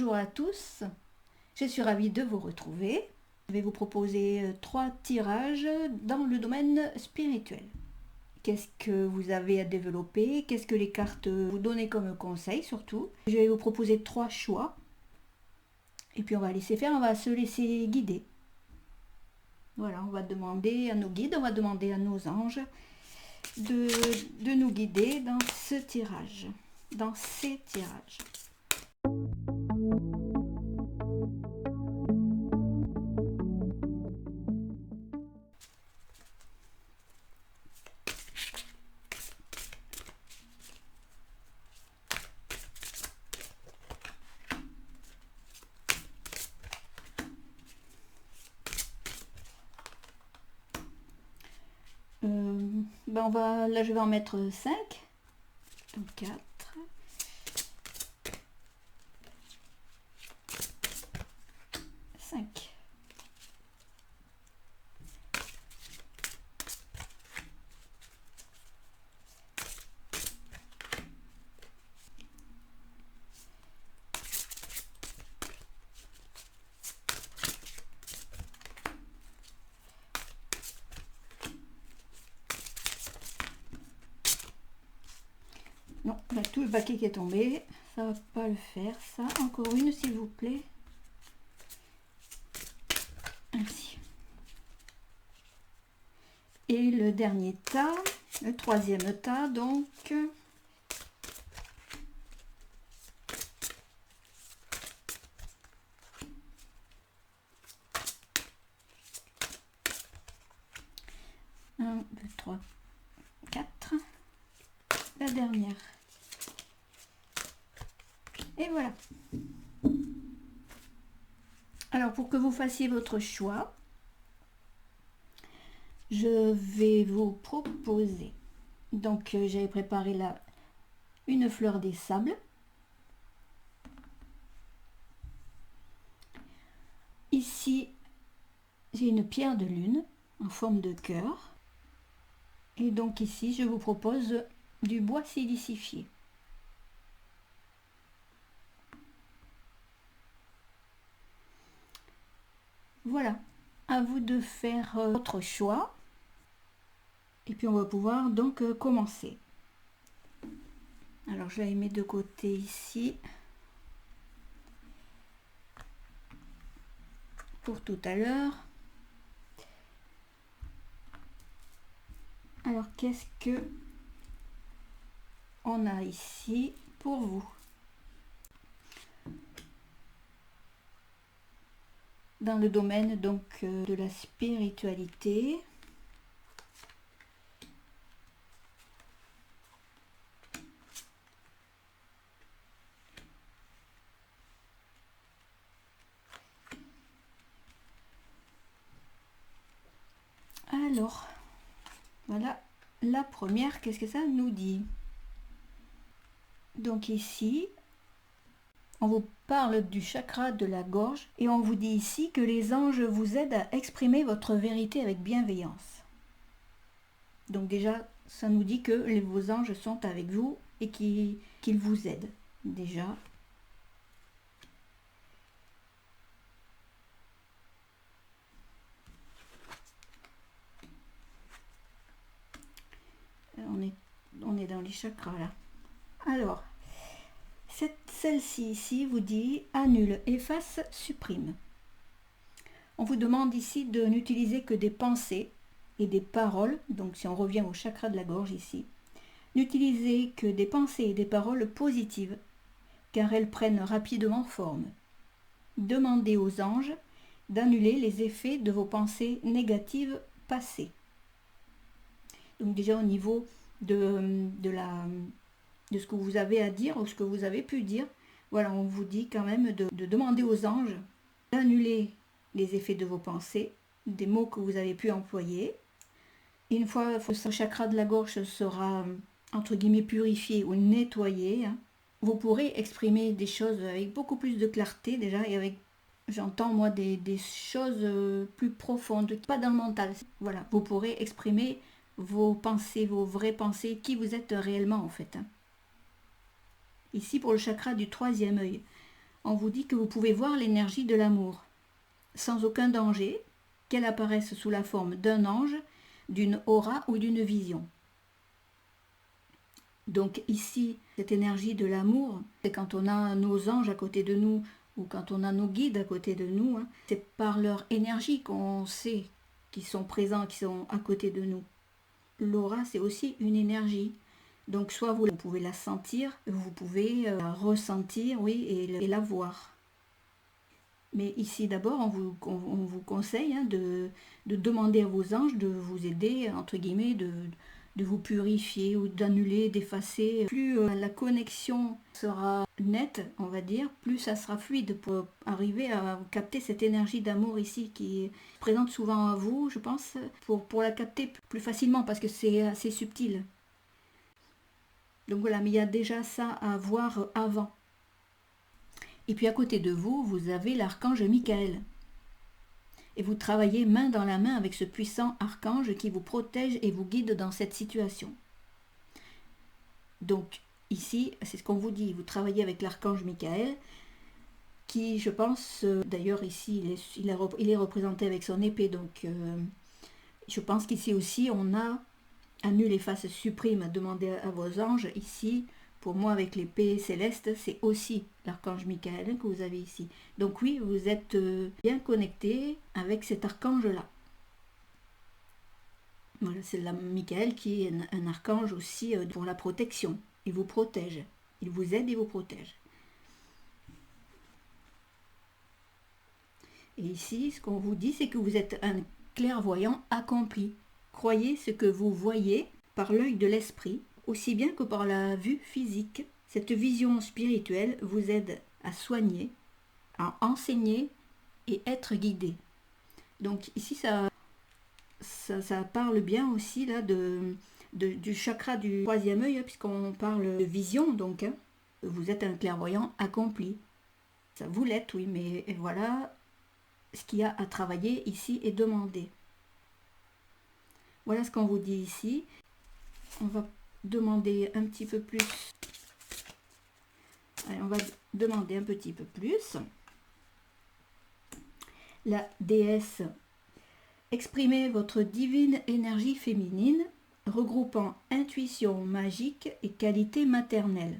bonjour à tous, je suis ravie de vous retrouver. Je vais vous proposer 3 tirages dans le domaine spirituel. Qu'est-ce que vous avez à développer? Qu'est-ce que les cartes vous donnent comme conseil surtout? Je vais vous proposer 3 choix. Et puis on va laisser faire, on va se laisser guider. Voilà, on va demander à nos guides, on va demander à nos anges de nous guider dans ce tirage, dans ces tirages. Là je vais en mettre 5, donc 4, 5. Non, là, tout le paquet qui est tombé, ça va pas le faire, ça. Encore une, s'il vous plaît. Ainsi. Et le dernier tas, le 3e tas, donc. Un, 2, 3, 4. La dernière. Et voilà. Alors pour que vous fassiez votre choix, je vais vous proposer, donc j'avais préparé là une fleur des sables. Ici j'ai une pierre de lune en forme de cœur. Et donc ici je vous propose du bois silicifié. Voilà, à vous de faire votre choix. Et puis on va pouvoir donc commencer. Alors je vais mettre de côté ici. Pour tout à l'heure. Alors qu'est-ce que on a ici pour vous? Dans le domaine donc de la spiritualité. Alors, voilà la première, qu'est-ce que ça nous dit? Donc ici, on vous parle du chakra de la gorge et on vous dit ici que les anges vous aident à exprimer votre vérité avec bienveillance. Donc déjà, ça nous dit que vos anges sont avec vous et qu'ils vous aident. Déjà. On est dans les chakras là. Alors, celle-ci ici vous dit annule, efface, supprime. On vous demande ici de n'utiliser que des pensées et des paroles. Donc si on revient au chakra de la gorge ici, n'utilisez que des pensées et des paroles positives, car elles prennent rapidement forme. Demandez aux anges d'annuler les effets de vos pensées négatives passées. Donc déjà au niveau de ce que vous avez à dire ou ce que vous avez pu dire, voilà, on vous dit quand même de demander aux anges d'annuler les effets de vos pensées, des mots que vous avez pu employer. Et une fois que ce chakra de la gorge sera entre guillemets purifié ou nettoyé, vous pourrez exprimer des choses avec beaucoup plus de clarté déjà et avec, j'entends moi, des choses plus profondes, pas dans le mental. Voilà, vous pourrez exprimer vos pensées, vos vraies pensées, qui vous êtes réellement en fait. Ici pour le chakra du 3e œil. on vous dit que vous pouvez voir l'énergie de l'amour, sans aucun danger, qu'elle apparaisse sous la forme d'un ange, d'une aura ou d'une vision. Donc ici, cette énergie de l'amour, c'est quand on a nos anges à côté de nous, ou quand on a nos guides à côté de nous, hein, c'est par leur énergie qu'on sait qu'ils sont présents, qu'ils sont à côté de nous. L'aura, c'est aussi une énergie. Donc soit vous pouvez la sentir, vous pouvez la ressentir, oui, et la voir. Mais ici d'abord, on vous conseille de demander à vos anges de vous aider, entre guillemets, de vous purifier ou d'annuler, d'effacer. Plus la connexion sera nette, on va dire, plus ça sera fluide pour arriver à capter cette énergie d'amour ici qui est présente souvent à vous, je pense, pour la capter plus facilement parce que c'est assez subtil. Donc voilà, mais il y a déjà ça à voir avant. Et puis à côté de vous, vous avez l'archange Michael. Et vous travaillez main dans la main avec ce puissant archange qui vous protège et vous guide dans cette situation. Donc ici, c'est ce qu'on vous dit, vous travaillez avec l'archange Michael, qui je pense, d'ailleurs ici il est représenté avec son épée, donc je pense qu'ici aussi on a annule les faces suprimes à demander à vos anges. Ici, pour moi avec l'épée céleste, c'est aussi l'archange Michael que vous avez ici. Donc oui, vous êtes bien connecté avec cet archange-là. Voilà, c'est Michael qui est un archange aussi pour la protection. Il vous protège. Il vous aide et vous protège. Et ici, ce qu'on vous dit, c'est que vous êtes un clairvoyant accompli. Croyez ce que vous voyez par l'œil de l'esprit, aussi bien que par la vue physique. Cette vision spirituelle vous aide à soigner, à enseigner et être guidé. Donc ici, ça parle bien aussi là du chakra du troisième œil, puisqu'on parle de vision, donc vous êtes un clairvoyant accompli. Ça vous l'êtes, oui, mais voilà ce qu'il y a à travailler ici et demander. Voilà ce qu'on vous dit ici. On va demander un petit peu plus. Allez, on va demander un petit peu plus. La déesse, exprimez votre divine énergie féminine, regroupant intuition magique et qualité maternelle.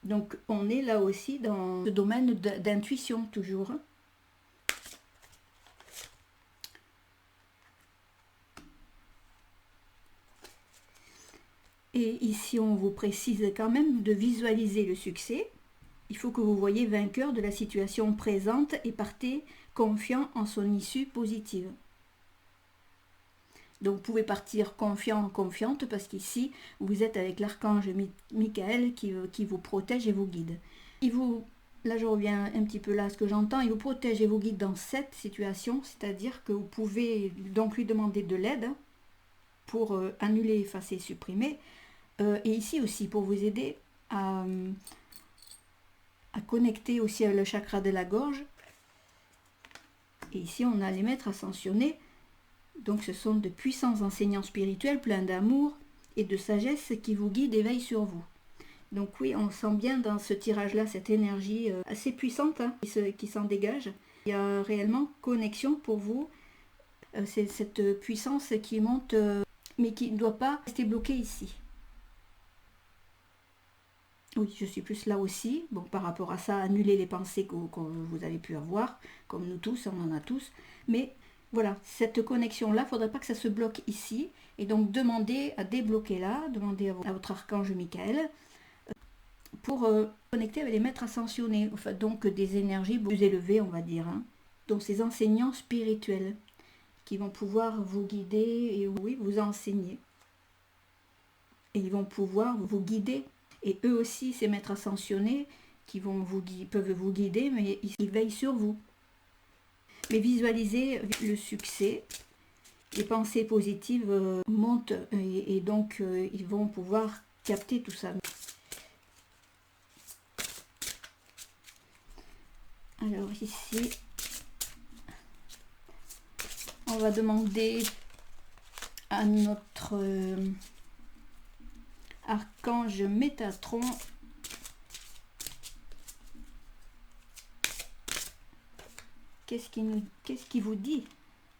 Donc on est là aussi dans ce domaine d'intuition toujours. Et ici, on vous précise quand même de visualiser le succès. Il faut que vous voyez vainqueur de la situation présente et partez confiant en son issue positive. Donc, vous pouvez partir confiant, confiante, parce qu'ici, vous êtes avec l'archange Michael qui vous protège et vous guide. Là, je reviens un petit peu là à ce que j'entends. Il vous protège et vous guide dans cette situation, c'est-à-dire que vous pouvez donc lui demander de l'aide pour annuler, effacer, supprimer. Et ici aussi, pour vous aider à connecter aussi le chakra de la gorge. Et ici, on a les maîtres ascensionnés. Donc, ce sont de puissants enseignants spirituels pleins d'amour et de sagesse qui vous guident et veillent sur vous. Donc oui, on sent bien dans ce tirage-là cette énergie assez puissante qui s'en dégage. Il y a réellement connexion pour vous. C'est cette puissance qui monte, mais qui ne doit pas rester bloquée ici. Oui, je suis plus là aussi. Bon, par rapport à ça, annuler les pensées que vous avez pu avoir, comme nous tous, on en a tous. Mais voilà, cette connexion-là, il ne faudrait pas que ça se bloque ici. Et donc, demandez à débloquer là, demandez à votre archange Michael pour connecter avec les maîtres ascensionnés, enfin, donc des énergies plus élevées, on va dire. Donc, ces enseignants spirituels qui vont pouvoir vous guider et oui, vous enseigner. Et ils vont pouvoir vous guider. Et eux aussi, ces maîtres ascensionnés qui peuvent vous guider, mais ils veillent sur vous. Mais visualisez le succès. Les pensées positives montent et donc ils vont pouvoir capter tout ça. Alors ici, on va demander à notre archange Métatron qu'est-ce qui vous dit,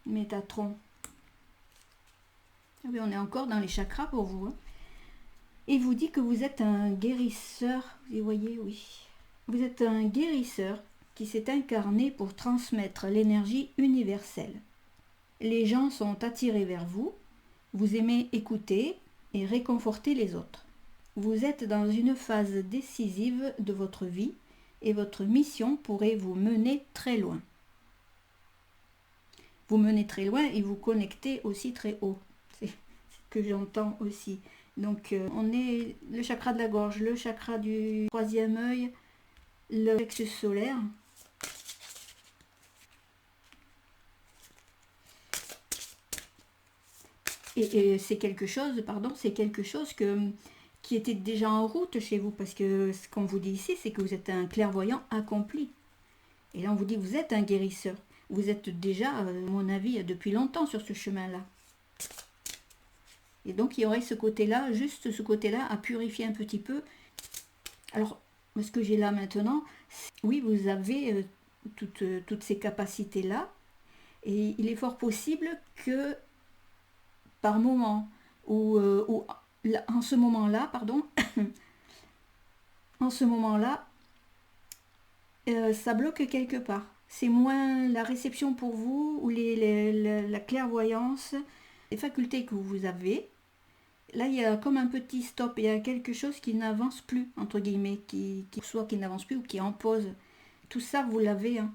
Métatron? Ah oui, on est encore dans les chakras pour vous. Hein. Il vous dit que vous êtes un guérisseur. Vous voyez, oui. Vous êtes un guérisseur qui s'est incarné pour transmettre l'énergie universelle. Les gens sont attirés vers vous. Vous aimez écouter et réconforter les autres. Vous êtes dans une phase décisive de votre vie et votre mission pourrait vous mener très loin. Vous menez très loin et vous connectez aussi très haut. C'est ce que j'entends aussi. Donc on est le chakra de la gorge, le chakra du troisième œil, le plexus solaire. Et c'est quelque chose, qui était déjà en route chez vous, parce que ce qu'on vous dit ici, c'est que vous êtes un clairvoyant accompli. Et là, on vous dit, vous êtes un guérisseur. Vous êtes déjà, à mon avis, depuis longtemps sur ce chemin-là. Et donc, il y aurait ce côté-là, juste ce côté-là, à purifier un petit peu. Alors, ce que j'ai là maintenant, oui, vous avez toutes ces capacités-là. Et il est fort possible que, par moment, en ce moment-là, ça bloque quelque part. C'est moins la réception pour vous ou la clairvoyance, les facultés que vous avez. Là, il y a comme un petit stop, il y a quelque chose qui n'avance plus, entre guillemets, soit qui n'avance plus ou qui en pause. Tout ça, vous l'avez, hein.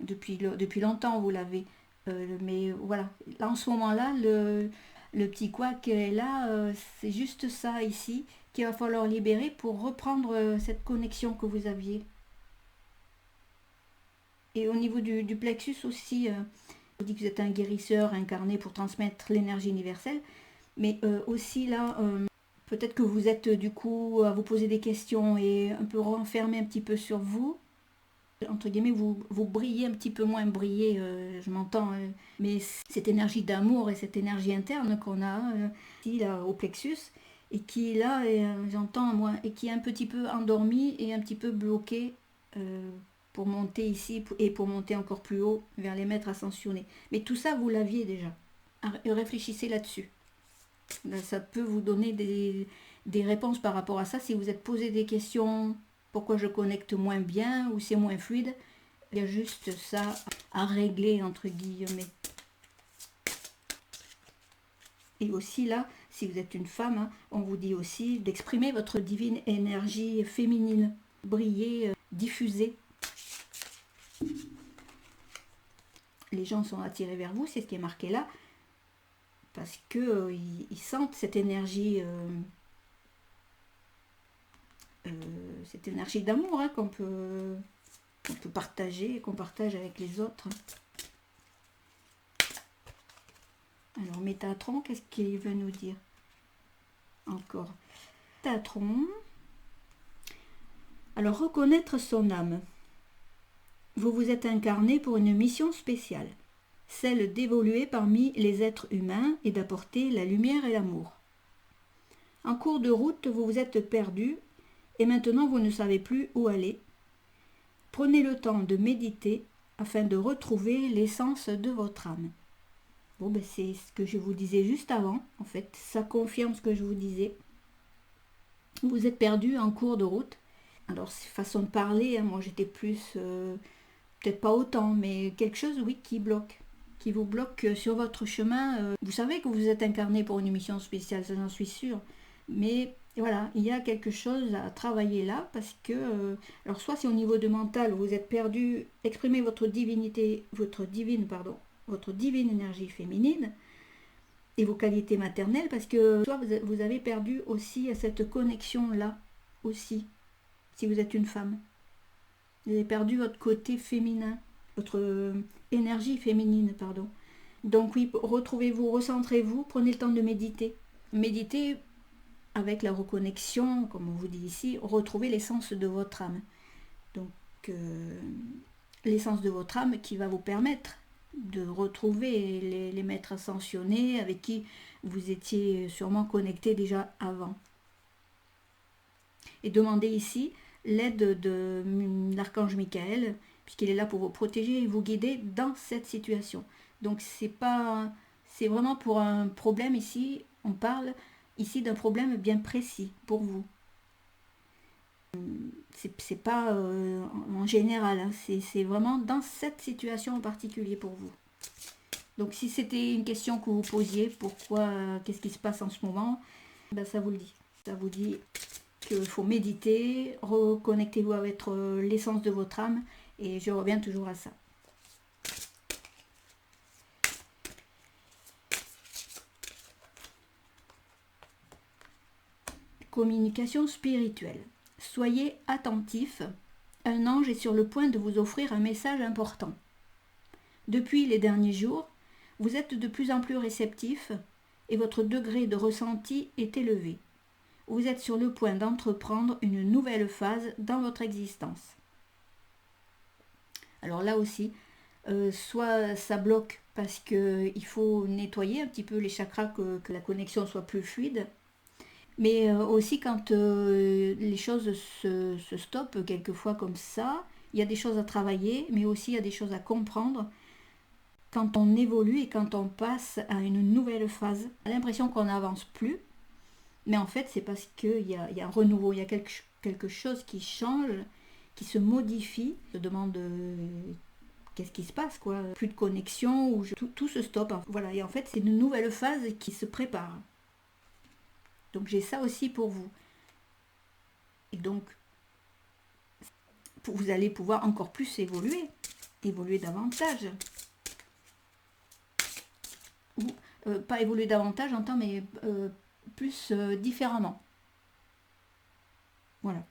Depuis longtemps, vous l'avez. Mais voilà, là, en ce moment-là, le petit couac est là, c'est juste ça ici qu'il va falloir libérer pour reprendre cette connexion que vous aviez. Et au niveau du plexus aussi, vous dites que vous êtes un guérisseur incarné pour transmettre l'énergie universelle. Mais aussi là, peut-être que vous êtes du coup à vous poser des questions et un peu renfermé un petit peu sur vous. Entre guillemets, vous brillez un petit peu moins, je m'entends, mais cette énergie d'amour et cette énergie interne qu'on a ici là, au plexus, et qui là, j'entends moi, et qui est un petit peu endormi et un petit peu bloqué pour monter ici et pour monter encore plus haut vers les maîtres ascensionnés. Mais tout ça, vous l'aviez déjà. Réfléchissez là-dessus. Ça peut vous donner des réponses par rapport à ça. Si vous êtes posé des questions, pourquoi je connecte moins bien ou c'est moins fluide, il y a juste ça à régler entre guillemets. Et aussi là, si vous êtes une femme, hein, on vous dit aussi d'exprimer votre divine énergie féminine, briller, diffuser. Les gens sont attirés vers vous, c'est ce qui est marqué là. Parce qu'ils sentent cette énergie d'amour hein, qu'on peut partager, qu'on partage avec les autres. Alors Métatron, qu'est-ce qu'il veut nous dire encore? Métatron. Alors reconnaître son âme. Vous vous êtes incarné pour une mission spéciale. Celle d'évoluer parmi les êtres humains et d'apporter la lumière et l'amour. En cours de route, vous vous êtes perdu et maintenant vous ne savez plus où aller. Prenez le temps de méditer afin de retrouver l'essence de votre âme. Bon, c'est ce que je vous disais juste avant, en fait, ça confirme ce que je vous disais. Vous êtes perdu en cours de route. Alors, façon de parler, hein, moi j'étais plus, peut-être pas autant, mais quelque chose, oui, qui vous bloque sur votre chemin. Vous savez que vous êtes incarné pour une mission spéciale, ça j'en suis sûre. Mais voilà, il y a quelque chose à travailler là parce que, alors soit c'est au niveau de mental, vous êtes perdu, exprimez votre divine énergie féminine et vos qualités maternelles parce que soit vous avez perdu aussi cette connexion là aussi, si vous êtes une femme. Vous avez perdu votre côté féminin, votre énergie féminine, pardon. Donc oui, retrouvez-vous, recentrez-vous, prenez le temps de méditer. Méditez avec la reconnexion, comme on vous dit ici, retrouvez l'essence de votre âme. Donc l'essence de votre âme qui va vous permettre de retrouver les maîtres ascensionnés avec qui vous étiez sûrement connectés déjà avant. Et demandez ici l'aide de l'archange Michael puisqu'il est là pour vous protéger et vous guider dans cette situation. Donc c'est vraiment pour un problème ici, on parle ici d'un problème bien précis pour vous. C'est pas en général, hein, c'est vraiment dans cette situation en particulier pour vous. Donc si c'était une question que vous posiez, pourquoi, qu'est-ce qui se passe en ce moment, ben, ça vous le dit. Ça vous dit qu'il faut méditer, reconnectez-vous avec l'essence de votre âme, et je reviens toujours à ça. Communication spirituelle. Soyez attentifs, un ange est sur le point de vous offrir un message important. Depuis les derniers jours, vous êtes de plus en plus réceptif et votre degré de ressenti est élevé. Vous êtes sur le point d'entreprendre une nouvelle phase dans votre existence. Alors là aussi, soit ça bloque parce qu'il faut nettoyer un petit peu les chakras, que la connexion soit plus fluide, mais aussi quand les choses se stoppent quelquefois comme ça, il y a des choses à travailler, mais aussi il y a des choses à comprendre. Quand on évolue et quand on passe à une nouvelle phase, on a l'impression qu'on n'avance plus, mais en fait c'est parce qu'il y a un renouveau, il y a quelque chose qui change, qui se modifie. On se demande qu'est-ce qui se passe, quoi. Plus de connexion, tout se stoppe. Voilà, et en fait c'est une nouvelle phase qui se prépare. Donc j'ai ça aussi pour vous. Et donc, vous allez pouvoir encore plus évoluer davantage. Ou, pas évoluer davantage, j'entends, mais plus différemment. Voilà.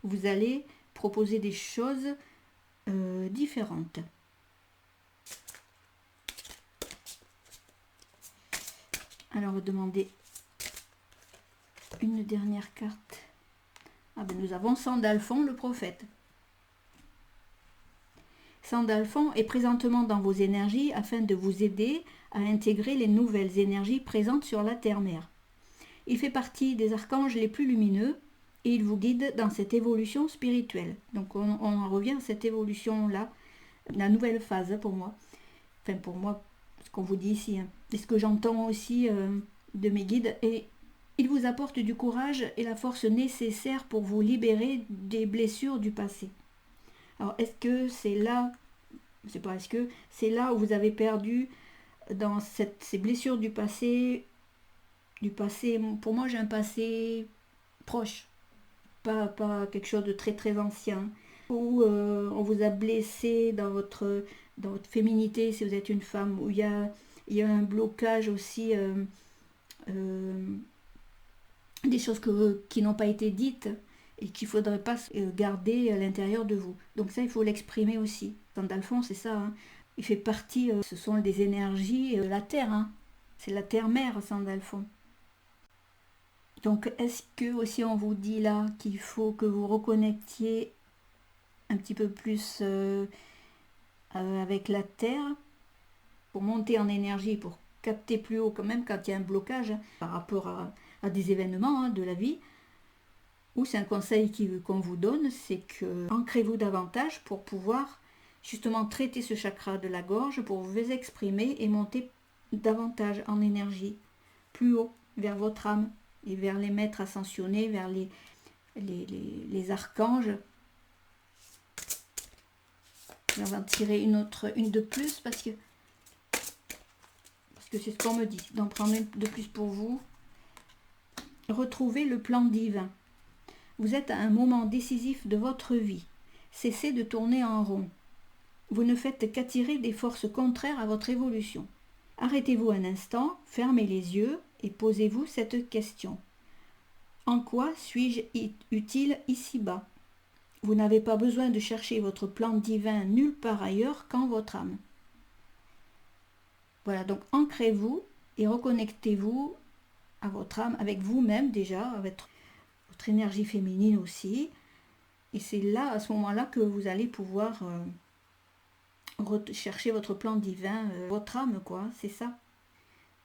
Vous allez proposer des choses différentes. Alors, on va demander une dernière carte. Ah ben, nous avons Sandalphon, le prophète. Sandalphon est présentement dans vos énergies afin de vous aider à intégrer les nouvelles énergies présentes sur la Terre-Mère. Il fait partie des archanges les plus lumineux et il vous guide dans cette évolution spirituelle. Donc on en revient à cette évolution-là, la nouvelle phase pour moi. Enfin pour moi, ce qu'on vous dit ici. Hein. Et ce que j'entends aussi de mes guides. Et il vous apporte du courage et la force nécessaire pour vous libérer des blessures du passé. Alors est-ce que c'est là, je sais pas, est-ce que c'est là où vous avez perdu dans ces blessures du passé, pour moi j'ai un passé proche, pas quelque chose de très très ancien, où on vous a blessé dans votre féminité si vous êtes une femme, où il y a un blocage aussi, des choses qui n'ont pas été dites et qu'il ne faudrait pas garder à l'intérieur de vous. Donc ça, il faut l'exprimer aussi. Sandalphon, c'est ça. Hein. Il fait partie, ce sont des énergies de la Terre. Hein. C'est la Terre-Mère, Sandalphon. Donc est-ce que aussi on vous dit là qu'il faut que vous reconnectiez un petit peu plus avec la Terre pour monter en énergie, pour capter plus haut quand même quand il y a un blocage par rapport à des événements de la vie, ou c'est un conseil qu'on vous donne, c'est que ancrez-vous davantage pour pouvoir justement traiter ce chakra de la gorge, pour vous exprimer et monter davantage en énergie, plus haut, vers votre âme et vers les maîtres ascensionnés, vers les archanges. Je vais en tirer une de plus parce que c'est ce qu'on me dit, d'en prendre une de plus pour vous. Retrouvez le plan divin. Vous êtes à un moment décisif de votre vie. Cessez de tourner en rond. Vous ne faites qu'attirer des forces contraires à votre évolution. Arrêtez-vous un instant, fermez les yeux et posez-vous cette question. En quoi suis-je utile ici-bas? Vous n'avez pas besoin de chercher votre plan divin nulle part ailleurs qu'en votre âme. Voilà, donc ancrez-vous et reconnectez-vous à votre âme, avec vous-même déjà, avec votre énergie féminine aussi. Et c'est là, à ce moment-là, que vous allez pouvoir chercher votre plan divin, votre âme, quoi, c'est ça.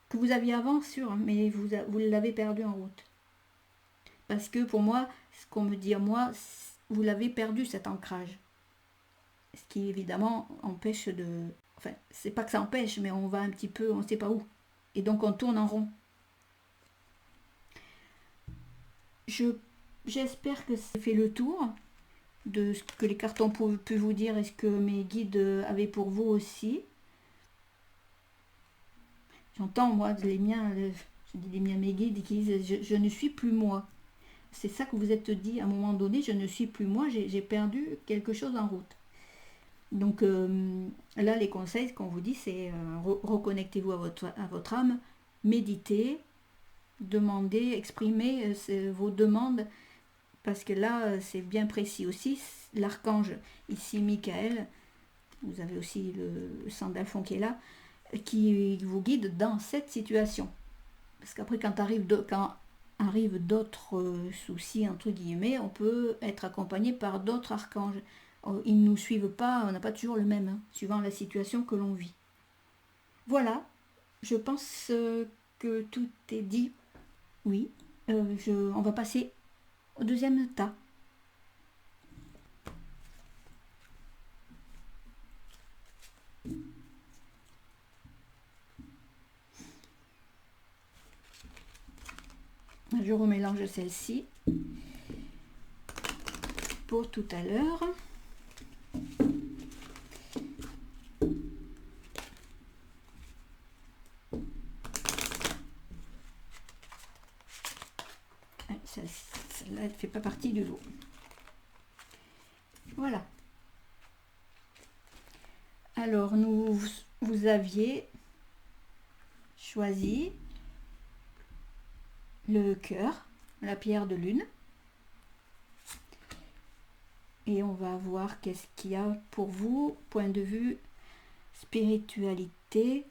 Que vous aviez avant, sûr, hein, mais vous l'avez perdu en route. Parce que pour moi, ce qu'on me dit à moi, vous l'avez perdu, cet ancrage. Ce qui évidemment empêche de... Enfin, c'est pas que ça empêche, mais on va un petit peu, on ne sait pas où. Et donc on tourne en rond. J'espère que ça fait le tour de ce que les cartons peuvent vous dire et ce que mes guides avaient pour vous aussi. J'entends, moi, les miens, je dis les miens, mes guides, qui disent je ne suis plus moi. C'est ça que vous êtes dit à un moment donné, je ne suis plus moi, j'ai perdu quelque chose en route. Donc là, les conseils qu'on vous dit, c'est reconnectez-vous à votre âme, méditez, demandez, exprimez vos demandes, parce que là, c'est bien précis aussi. L'archange, ici, Michael, vous avez aussi le sang d'Alphon qui est là, qui vous guide dans cette situation. Parce qu'après, quand arrivent d'autres soucis, entre guillemets, on peut être accompagné par d'autres archanges. Ils ne nous suivent pas, on n'a pas toujours le même, hein, suivant la situation que l'on vit. Voilà, je pense que tout est dit. Oui, on va passer au deuxième tas. Je remélange celle-ci pour tout à l'heure. Celle-là, elle ne fait pas partie du lot. Voilà. Alors, vous aviez choisi le cœur, la pierre de lune. Et on va voir qu'est-ce qu'il y a pour vous, point de vue spiritualité.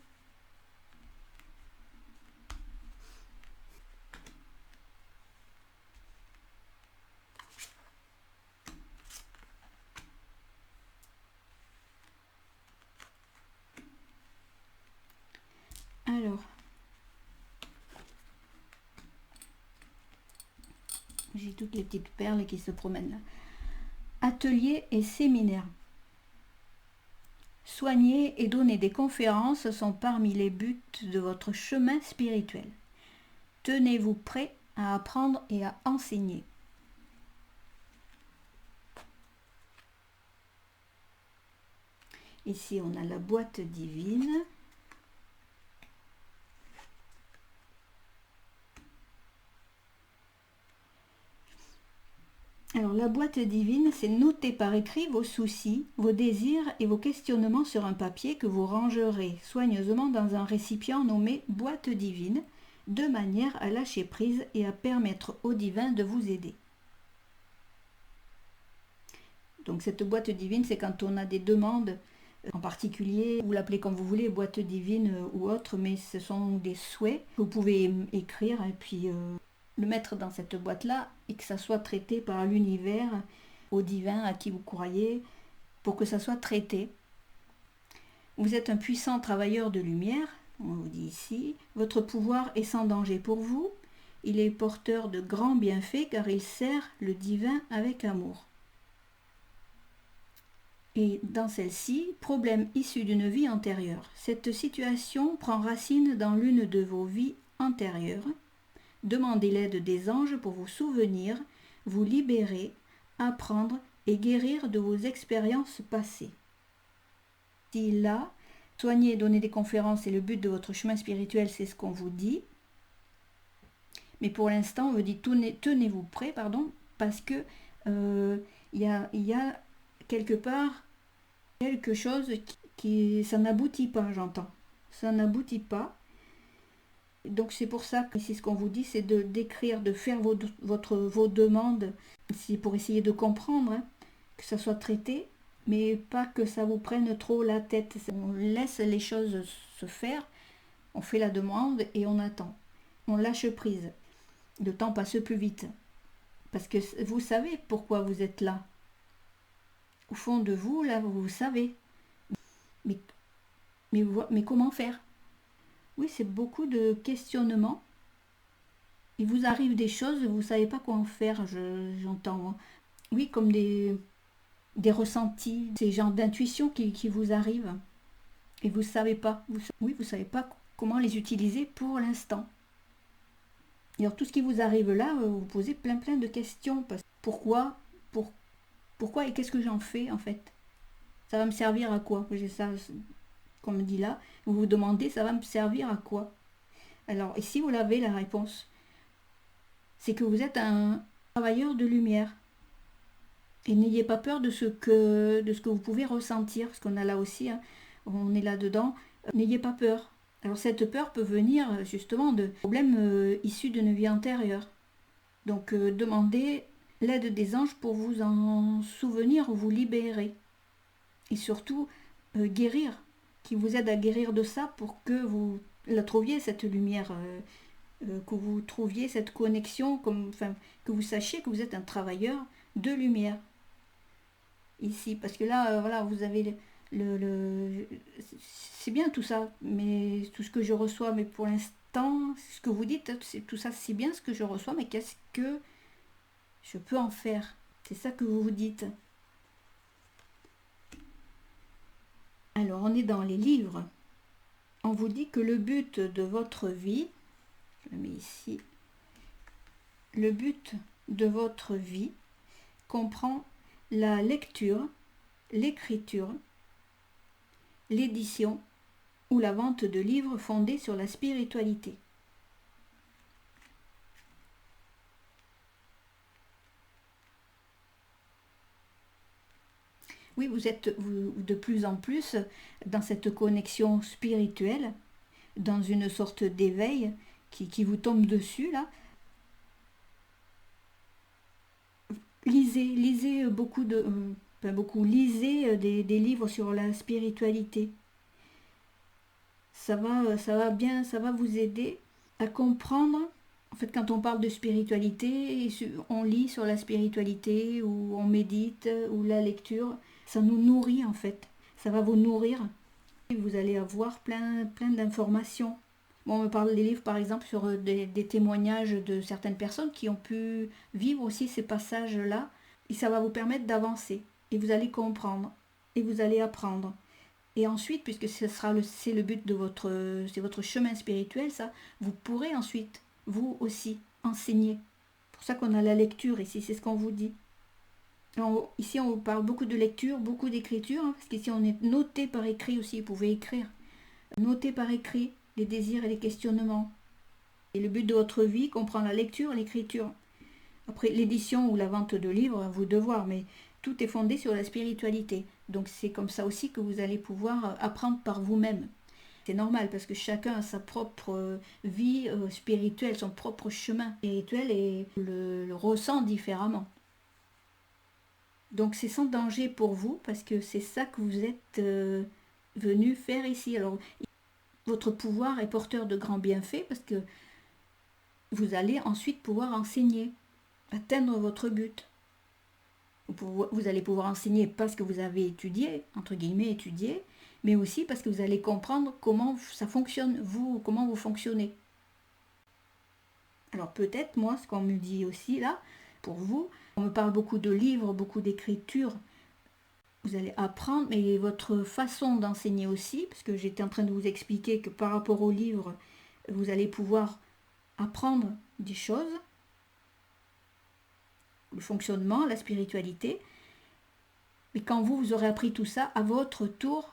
Alors, j'ai toutes les petites perles qui se promènent là. Ateliers et séminaires. Soigner et donner des conférences sont parmi les buts de votre chemin spirituel. Tenez-vous prêt à apprendre et à enseigner. Ici, on a la boîte divine. Alors, la boîte divine, c'est noter par écrit vos soucis, vos désirs et vos questionnements sur un papier que vous rangerez soigneusement dans un récipient nommé boîte divine, de manière à lâcher prise et à permettre au divin de vous aider. Donc, cette boîte divine, c'est quand on a des demandes en particulier, vous l'appelez comme vous voulez, boîte divine ou autre, mais ce sont des souhaits que vous pouvez écrire et puis le mettre dans cette boîte-là et que ça soit traité par l'univers, au divin à qui vous croyez, pour que ça soit traité. Vous êtes un puissant travailleur de lumière, on vous dit ici. Votre pouvoir est sans danger pour vous. Il est porteur de grands bienfaits car il sert le divin avec amour. Et dans celle-ci, problème issu d'une vie antérieure. Cette situation prend racine dans l'une de vos vies antérieures. Demandez l'aide des anges pour vous souvenir, vous libérer, apprendre et guérir de vos expériences passées. Si là, soigner et donner des conférences est le but de votre chemin spirituel, c'est ce qu'on vous dit. Mais pour l'instant, on vous dit tenez-vous prêt, parce que y a quelque part quelque chose qui ça n'aboutit pas, j'entends. Ça n'aboutit pas. Donc c'est pour ça que c'est ce qu'on vous dit, c'est d'écrire, de faire vos demandes, c'est pour essayer de comprendre, hein, que ça soit traité, mais pas que ça vous prenne trop la tête. On laisse les choses se faire, on fait la demande et on attend. On lâche prise. Le temps passe plus vite. Parce que vous savez pourquoi vous êtes là. Au fond de vous, là, vous savez. Mais comment faire? Oui, c'est beaucoup de questionnements. Il vous arrive des choses, vous ne savez pas quoi en faire, j'entends. Oui, comme des des ressentis, ces genres d'intuitions qui vous arrivent et vous ne savez pas. Vous savez pas comment les utiliser pour l'instant. Et alors tout ce qui vous arrive là, vous posez plein de questions. Pourquoi Pourquoi et qu'est-ce que j'en fais en fait? Ça va me servir à quoi? J'ai ça qu'on me dit là. Vous vous demandez, ça va me servir à quoi? Alors ici vous l'avez la réponse. C'est que vous êtes un travailleur de lumière. Et n'ayez pas peur de ce que vous pouvez ressentir, parce qu'on a là aussi, hein, on est là-dedans. N'ayez pas peur. Alors cette peur peut venir justement de problèmes issus d'une vie antérieure. Donc demandez l'aide des anges pour vous en souvenir, vous libérer. Et surtout guérir, qui vous aide à guérir de ça pour que vous la trouviez, cette lumière, que vous trouviez cette connexion, que vous sachiez que vous êtes un travailleur de lumière. Ici, parce que là, voilà, vous avez c'est bien tout ça, mais tout ce que je reçois, mais pour l'instant, ce que vous dites, c'est tout ça, c'est bien ce que je reçois, mais qu'est-ce que je peux en faire? C'est ça que vous vous dites. Alors, on est dans les livres. On vous dit que le but de votre vie, je le mets ici, le but de votre vie comprend la lecture, l'écriture, l'édition ou la vente de livres fondés sur la spiritualité. Oui, vous êtes de plus en plus dans cette connexion spirituelle, dans une sorte d'éveil qui vous tombe dessus là. Lisez lisez des livres sur la spiritualité. Ça va bien, ça va vous aider à comprendre. En fait, quand on parle de spiritualité, on lit sur la spiritualité, ou on médite, ou la lecture, ça nous nourrit en fait. Ça va vous nourrir. Et vous allez avoir plein d'informations. Bon, on me parle des livres par exemple sur des témoignages de certaines personnes qui ont pu vivre aussi ces passages-là. Et ça va vous permettre d'avancer. Et vous allez comprendre. Et vous allez apprendre. Et ensuite, puisque c'est le but de c'est votre chemin spirituel, ça, vous pourrez ensuite, vous aussi, enseigner. C'est pour ça qu'on a la lecture ici, c'est ce qu'on vous dit. Ici, on vous parle beaucoup de lecture, beaucoup d'écriture, hein, parce qu'ici, on est noté par écrit aussi, vous pouvez écrire. Noter par écrit les désirs et les questionnements. Et le but de votre vie comprend la lecture et l'écriture. Après, l'édition ou la vente de livres, à vous de voir, mais tout est fondé sur la spiritualité. Donc c'est comme ça aussi que vous allez pouvoir apprendre par vous-même. C'est normal parce que chacun a sa propre vie spirituelle, son propre chemin spirituel et le ressent différemment. Donc c'est sans danger pour vous parce que c'est ça que vous êtes venu faire ici. Alors votre pouvoir est porteur de grands bienfaits parce que vous allez ensuite pouvoir enseigner, atteindre votre but. Vous allez pouvoir enseigner parce que vous avez étudié, entre guillemets étudié, mais aussi parce que vous allez comprendre comment ça fonctionne, vous, comment vous fonctionnez. Alors peut-être, moi, ce qu'on me dit aussi là, pour vous, on me parle beaucoup de livres, beaucoup d'écriture, vous allez apprendre, mais votre façon d'enseigner aussi, parce que j'étais en train de vous expliquer que par rapport aux livres, vous allez pouvoir apprendre des choses, le fonctionnement, la spiritualité. Mais quand vous aurez appris tout ça, à votre tour,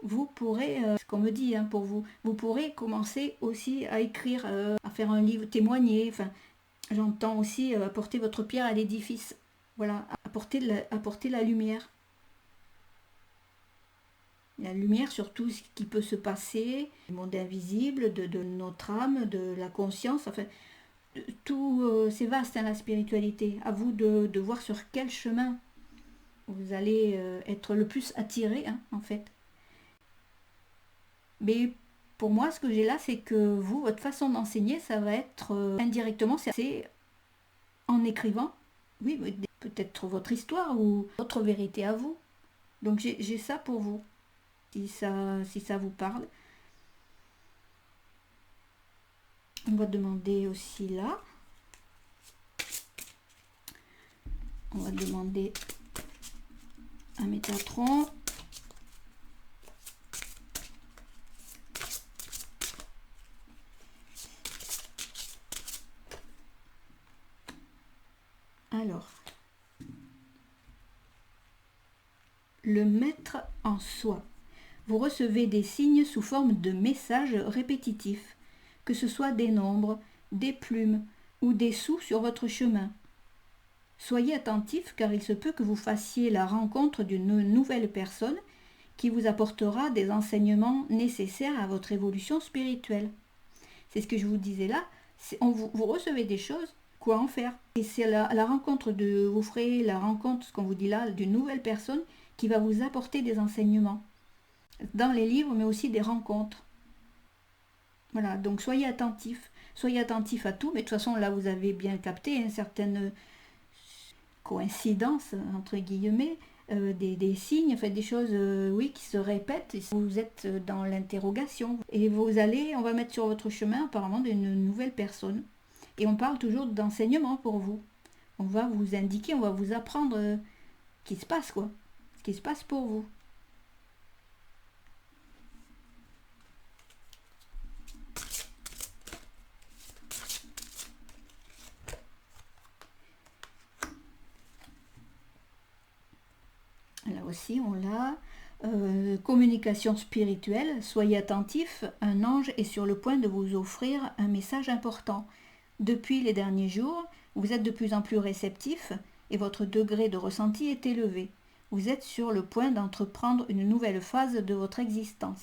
vous pourrez, ce qu'on me dit pour vous, vous pourrez commencer aussi à écrire, à faire un livre, témoigner. Enfin, j'entends aussi apporter votre pierre à l'édifice. Voilà, apporter la lumière. La lumière sur tout ce qui peut se passer, du monde invisible, de notre âme, de la conscience, enfin, tout, c'est vaste la spiritualité. À vous de voir sur quel chemin vous allez être le plus attiré, en fait. Mais pour moi, ce que j'ai là, c'est que vous, votre façon d'enseigner, ça va être indirectement, c'est en écrivant, oui, peut-être votre histoire ou votre vérité à vous. Donc j'ai ça pour vous, si ça vous parle. On va demander aussi là. On va demander un Métatron. Alors, le maître en soi. Vous recevez des signes sous forme de messages répétitifs, que ce soit des nombres, des plumes ou des sous sur votre chemin. Soyez attentif car il se peut que vous fassiez la rencontre d'une nouvelle personne qui vous apportera des enseignements nécessaires à votre évolution spirituelle. C'est ce que je vous disais là, vous recevez des choses, quoi en faire. Et c'est la rencontre vous ferez la rencontre, ce qu'on vous dit là, d'une nouvelle personne qui va vous apporter des enseignements. Dans les livres, mais aussi des rencontres. Voilà, donc soyez attentifs à tout, mais de toute façon là vous avez bien capté une certaine coïncidence, entre guillemets, des signes, des choses oui, qui se répètent. Vous êtes dans l'interrogation et on va mettre sur votre chemin apparemment d'une nouvelle personne. Et on parle toujours d'enseignement pour vous. On va vous indiquer, on va vous apprendre ce qui se passe, quoi. Ce qui se passe pour vous. Là aussi, on l'a. Communication spirituelle, soyez attentifs, un ange est sur le point de vous offrir un message important. Depuis les derniers jours, vous êtes de plus en plus réceptif et votre degré de ressenti est élevé. Vous êtes sur le point d'entreprendre une nouvelle phase de votre existence.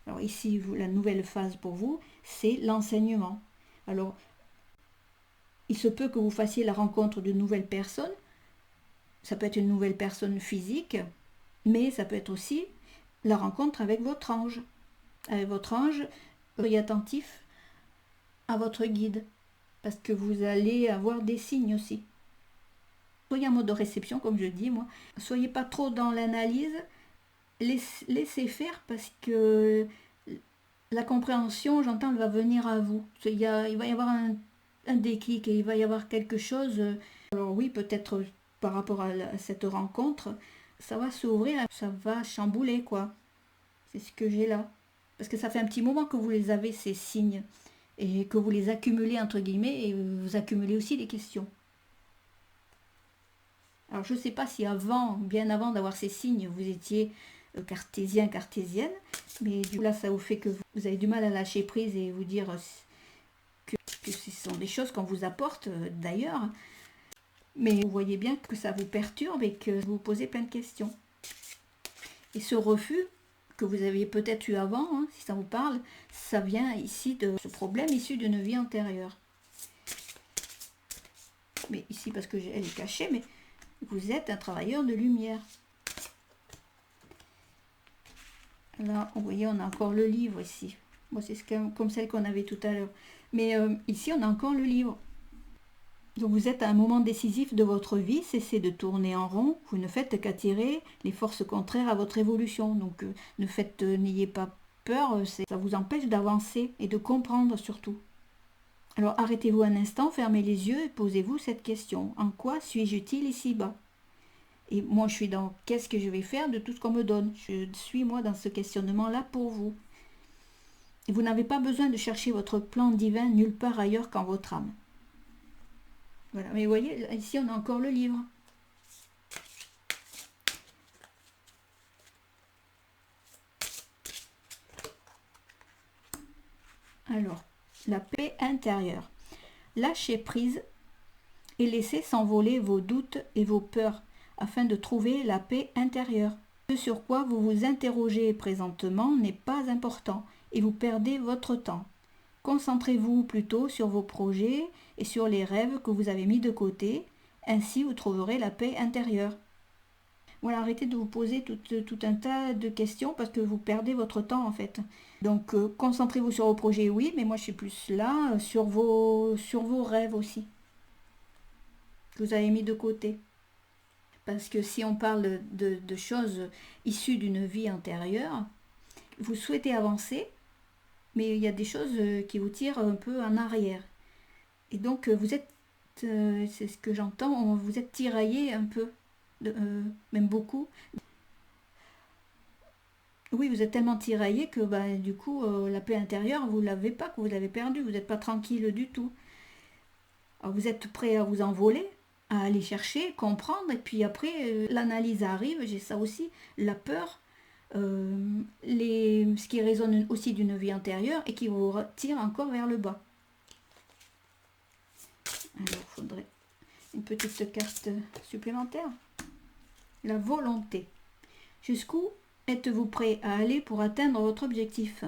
Alors ici, la nouvelle phase pour vous, c'est l'enseignement. Alors, il se peut que vous fassiez la rencontre de nouvelles personnes. Ça peut être une nouvelle personne physique, mais ça peut être aussi la rencontre avec votre ange. Avec votre ange, soyez attentif à votre guide, parce que vous allez avoir des signes aussi. Soyez en mode de réception, comme je dis, moi. Soyez pas trop dans l'analyse, laissez faire, parce que la compréhension, j'entends, elle va venir à vous. Il va y avoir un déclic et il va y avoir quelque chose. Alors oui, peut-être par rapport à cette rencontre, ça va s'ouvrir, ça va chambouler, quoi. C'est ce que j'ai là. Parce que ça fait un petit moment que vous les avez, ces signes, et que vous les accumulez, entre guillemets, et vous accumulez aussi des questions. Alors je ne sais pas si bien avant d'avoir ces signes, vous étiez cartésienne, mais du coup là, ça vous fait que vous avez du mal à lâcher prise et vous dire que ce sont des choses qu'on vous apporte d'ailleurs. Mais vous voyez bien que ça vous perturbe et que vous vous posez plein de questions. Et ce refus que vous aviez peut-être eu avant, si ça vous parle, ça vient ici de ce problème issu d'une vie antérieure. Mais ici, parce que elle est cachée, mais vous êtes un travailleur de lumière. Là, vous voyez, on a encore le livre ici. Bon, c'est comme celle qu'on avait tout à l'heure. Mais ici, on a encore le livre. Donc vous êtes à un moment décisif de votre vie, cessez de tourner en rond, vous ne faites qu'attirer les forces contraires à votre évolution. Donc n'ayez pas peur, ça vous empêche d'avancer et de comprendre surtout. Alors arrêtez-vous un instant, fermez les yeux et posez-vous cette question. En quoi suis-je utile ici-bas? Et moi je suis dans qu'est-ce que je vais faire de tout ce qu'on me donne? Je suis moi dans ce questionnement-là pour vous. Et vous n'avez pas besoin de chercher votre plan divin nulle part ailleurs qu'en votre âme. Voilà, mais vous voyez, ici on a encore le livre. Alors, la paix intérieure. Lâchez prise et laissez s'envoler vos doutes et vos peurs afin de trouver la paix intérieure. Ce sur quoi vous vous interrogez présentement n'est pas important et vous perdez votre temps. Concentrez-vous plutôt sur vos projets et sur les rêves que vous avez mis de côté, ainsi vous trouverez la paix intérieure. Voilà, arrêtez de vous poser tout un tas de questions parce que vous perdez votre temps en fait. Donc concentrez-vous sur vos projets, oui, mais moi je suis plus là sur vos rêves aussi, que vous avez mis de côté. Parce que si on parle de choses issues d'une vie antérieure, vous souhaitez avancer, mais il y a des choses qui vous tirent un peu en arrière. Et donc vous êtes, c'est ce que j'entends, vous êtes tiraillé un peu même beaucoup. Oui, vous êtes tellement tiraillé que du coup, la paix intérieure, vous ne l'avez pas, que vous l'avez perdue, vous n'êtes pas tranquille du tout. Alors, vous êtes prêt à vous envoler, à aller chercher, comprendre, et puis après, l'analyse arrive, j'ai ça aussi, la peur, ce qui résonne aussi d'une vie antérieure et qui vous tire encore vers le bas. Alors, il faudrait une petite carte supplémentaire. La volonté. Jusqu'où êtes-vous prêt à aller pour atteindre votre objectif?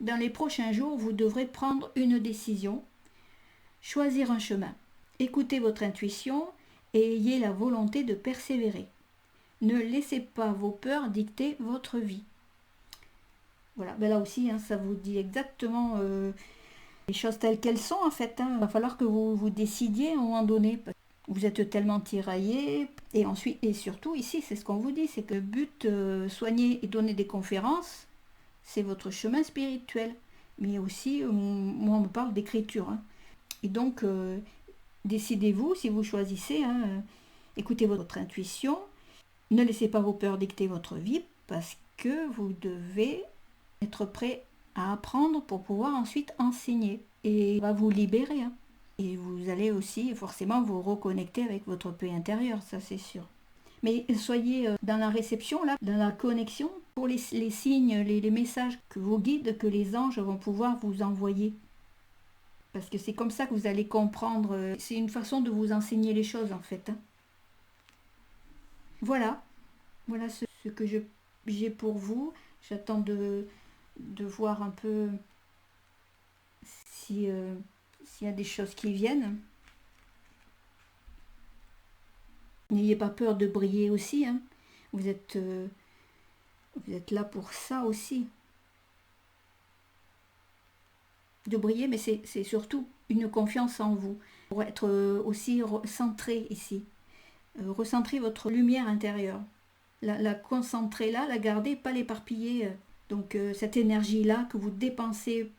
Dans les prochains jours, vous devrez prendre une décision, choisir un chemin. Écoutez votre intuition et ayez la volonté de persévérer. Ne laissez pas vos peurs dicter votre vie. Voilà, là aussi, ça vous dit exactement les choses telles qu'elles sont en fait. Il va falloir que vous vous décidiez à un moment donné. Vous êtes tellement tiraillé. Et ensuite, et surtout ici, c'est ce qu'on vous dit, c'est que le but, soigner et donner des conférences, c'est votre chemin spirituel. Mais aussi, moi on me parle d'écriture. Et donc, décidez-vous, si vous choisissez, écoutez votre intuition. Ne laissez pas vos peurs dicter votre vie parce que vous devez être prêt à apprendre pour pouvoir ensuite enseigner. Et va vous libérer. Et vous allez aussi forcément vous reconnecter avec votre paix intérieure, ça c'est sûr. Mais soyez dans la réception, là, dans la connexion, pour les signes, les messages que vos guides, que les anges vont pouvoir vous envoyer. Parce que c'est comme ça que vous allez comprendre. C'est une façon de vous enseigner les choses en fait. Voilà ce que j'ai pour vous. J'attends de voir un peu s'il y a des choses qui viennent. N'ayez pas peur de briller aussi. Vous êtes là pour ça aussi. De briller, mais c'est surtout une confiance en vous. Pour être aussi centré ici. Recentrer votre lumière intérieure. La concentrer là, la garder, pas l'éparpiller. Donc cette énergie-là que vous dépensez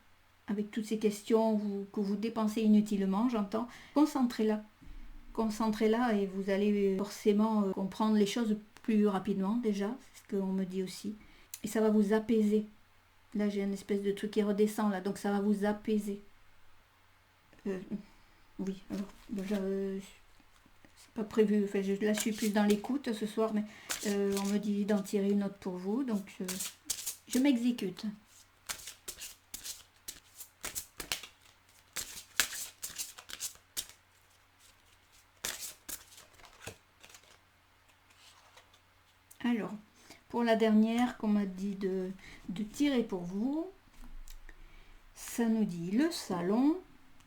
avec toutes ces questions, que vous dépensez inutilement, j'entends, concentrez-la. Concentrez-la et vous allez forcément comprendre les choses plus rapidement déjà, c'est ce qu'on me dit aussi. Et ça va vous apaiser. Là j'ai une espèce de truc qui redescend là, donc ça va vous apaiser. Oui, alors c'est pas prévu, enfin, là je suis plus dans l'écoute ce soir, mais on me dit d'en tirer une autre pour vous, donc je m'exécute. Alors, pour la dernière qu'on m'a dit de tirer pour vous, ça nous dit le salon.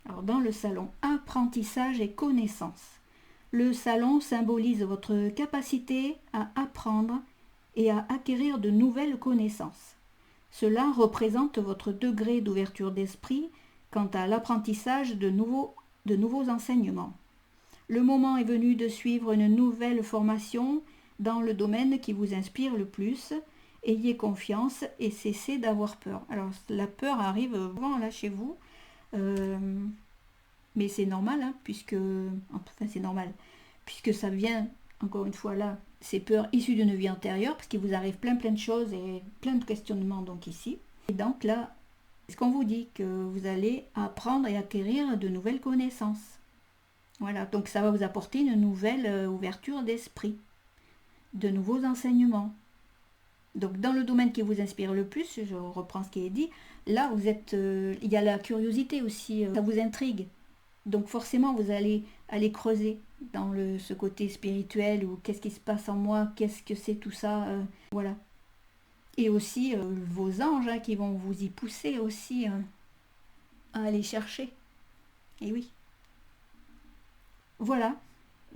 Alors dans le salon, apprentissage et connaissance. Le salon symbolise votre capacité à apprendre et à acquérir de nouvelles connaissances. Cela représente votre degré d'ouverture d'esprit quant à l'apprentissage de nouveaux enseignements. Le moment est venu de suivre une nouvelle formation dans le domaine qui vous inspire le plus. Ayez confiance et cessez d'avoir peur. Alors la peur arrive souvent là chez vous, mais c'est normal, puisque c'est normal, puisque ça vient encore une fois là, ces peurs issues d'une vie antérieure, parce qu'il vous arrive plein de choses et plein de questionnements donc ici. Et donc là, c'est ce qu'on vous dit, que vous allez apprendre et acquérir de nouvelles connaissances. Voilà, donc ça va vous apporter une nouvelle ouverture d'esprit, de nouveaux enseignements. Donc dans le domaine qui vous inspire le plus, je reprends ce qui est dit, là vous êtes, il y a la curiosité aussi, ça vous intrigue. Donc forcément vous allez aller creuser dans ce côté spirituel, ou qu'est-ce qui se passe en moi, qu'est-ce que c'est tout ça, voilà. Et aussi vos anges qui vont vous y pousser aussi à aller chercher. Et oui. Voilà,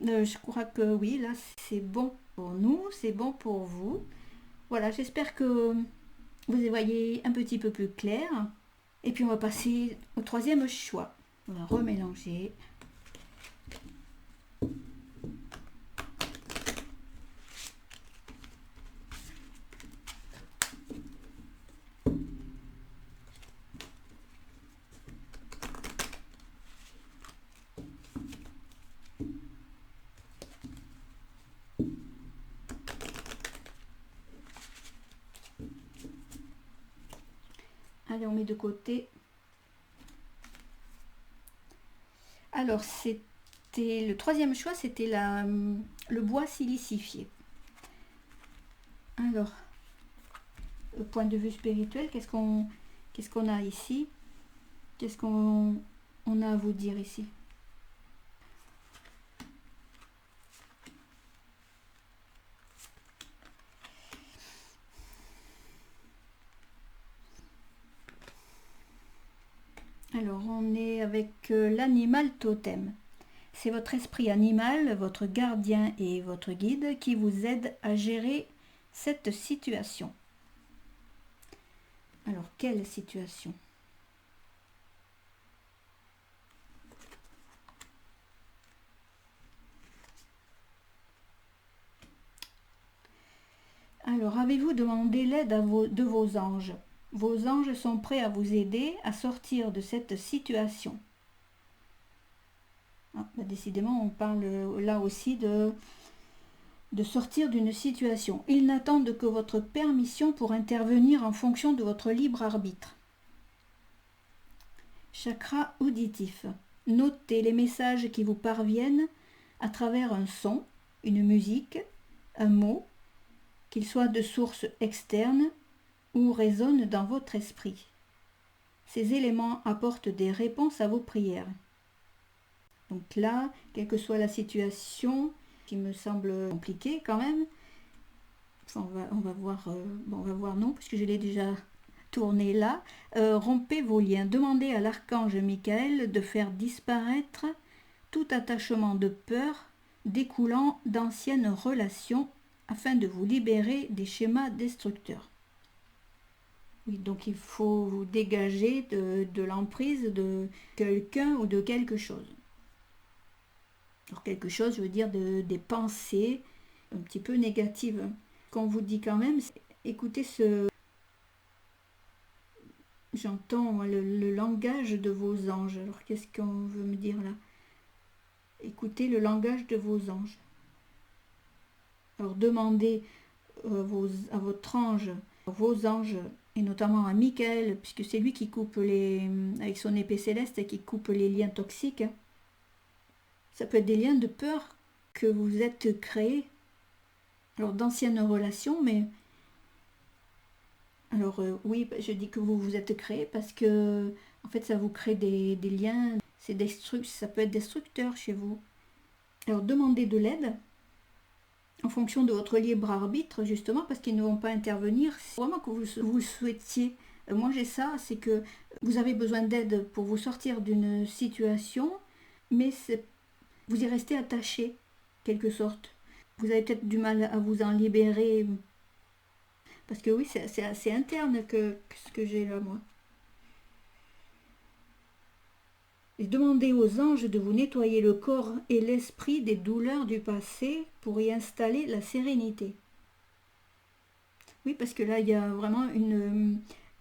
je crois que oui, là c'est bon pour nous, c'est bon pour vous. Voilà, j'espère que vous y voyez un petit peu plus clair. Et puis on va passer au troisième choix. On va remélanger. Allez, on met de côté. Alors, c'était le troisième choix, c'était le bois silicifié. Alors, au point de vue spirituel, qu'est-ce qu'on a ici? Qu'est-ce qu'on a à vous dire ici? Alors, on est avec l'animal totem. C'est votre esprit animal, votre gardien et votre guide qui vous aide à gérer cette situation. Alors, quelle situation? Alors, avez-vous demandé l'aide de vos anges? Vos anges sont prêts à vous aider à sortir de cette situation. Ah, bah décidément, on parle là aussi de sortir d'une situation. Ils n'attendent que votre permission pour intervenir en fonction de votre libre arbitre. Chakra auditif. Notez les messages qui vous parviennent à travers un son, une musique, un mot, qu'il soit de source externe ou résonne dans votre esprit. Ces éléments apportent des réponses à vos prières. Donc là, quelle que soit la situation, qui me semble compliquée quand même, enfin, on va voir, on va voir non, puisque je l'ai déjà tourné là. Rompez vos liens. Demandez à l'archange Michael de faire disparaître tout attachement de peur découlant d'anciennes relations afin de vous libérer des schémas destructeurs. Oui, donc il faut vous dégager de l'emprise de quelqu'un ou de quelque chose. Alors quelque chose, je veux dire des pensées un petit peu négatives. Qu'on vous dit quand même, écoutez j'entends le langage de vos anges. Alors qu'est-ce qu'on veut me dire là? Écoutez le langage de vos anges. Alors demandez à votre ange, vos anges, et notamment à Michael, puisque c'est lui qui coupe avec son épée céleste, qui coupe les liens toxiques. Ça peut être des liens de peur que vous êtes créés. Alors d'anciennes relations, mais... Alors oui, je dis que vous vous êtes créés parce que en fait ça vous crée des liens, ça peut être destructeur chez vous. Alors demandez de l'aide en fonction de votre libre arbitre, justement, parce qu'ils ne vont pas intervenir. C'est vraiment que vous le souhaitiez. Moi j'ai ça, c'est que vous avez besoin d'aide pour vous sortir d'une situation, mais vous y restez attaché, quelque sorte. Vous avez peut-être du mal à vous en libérer, parce que oui, c'est assez interne que ce que j'ai là, moi. Et demandez aux anges de vous nettoyer le corps et l'esprit des douleurs du passé pour y installer la sérénité. Oui, parce que là, il y a vraiment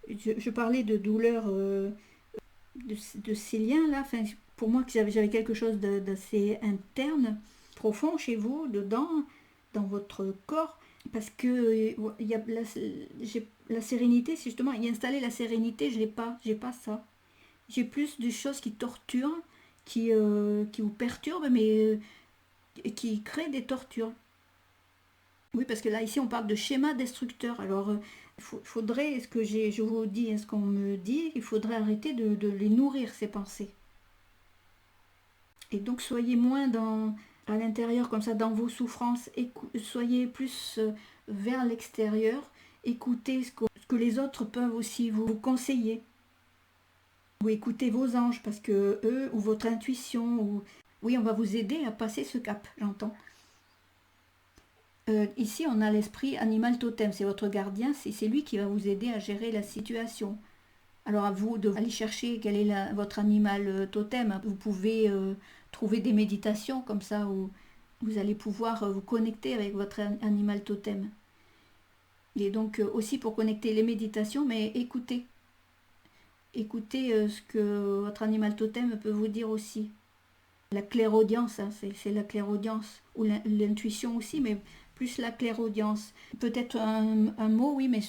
je parlais de douleur de ces liens-là. Enfin, pour moi, que j'avais quelque chose d'assez interne, profond chez vous, dedans, dans votre corps. Parce que il y a la sérénité, c'est justement y installer la sérénité, j'ai pas ça. J'ai plus de choses qui torturent, qui vous perturbent, mais qui créent des tortures. Oui, parce que là, ici, on parle de schéma destructeur. Alors, il faudrait, je vous dis, ce qu'on me dit, il faudrait arrêter de les nourrir, ces pensées. Et donc, soyez moins à l'intérieur, comme ça, dans vos souffrances, soyez plus vers l'extérieur, écoutez ce que les autres peuvent aussi vous conseiller. Ou écoutez vos anges, parce que eux, ou votre intuition, oui, on va vous aider à passer ce cap, j'entends. Ici, on a l'esprit animal totem, c'est votre gardien, c'est lui qui va vous aider à gérer la situation. Alors à vous d'aller chercher quel est votre animal totem. Vous pouvez trouver des méditations comme ça où vous allez pouvoir vous connecter avec votre animal totem. Et donc aussi pour connecter les méditations, mais écoutez. Écoutez ce que votre animal totem peut vous dire aussi. La clairaudience, hein, c'est la clairaudience, ou l'intuition aussi, mais plus la clairaudience. Peut-être un mot, oui, mais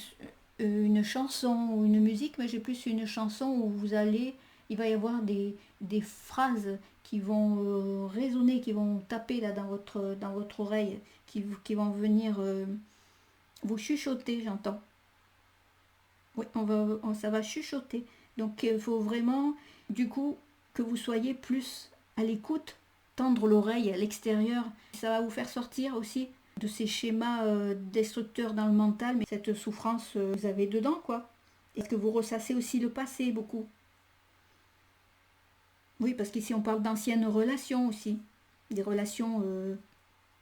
une chanson ou une musique, mais j'ai plus une chanson où il va y avoir des phrases qui vont résonner, qui vont taper là dans votre oreille, qui vont venir vous chuchoter, j'entends. Oui, ça va chuchoter. Donc il faut vraiment, du coup, que vous soyez plus à l'écoute, tendre l'oreille à l'extérieur. Ça va vous faire sortir aussi de ces schémas destructeurs dans le mental, mais cette souffrance, vous avez dedans, quoi. Est-ce que vous ressassez aussi le passé beaucoup? Oui, parce qu'ici on parle d'anciennes relations aussi, des relations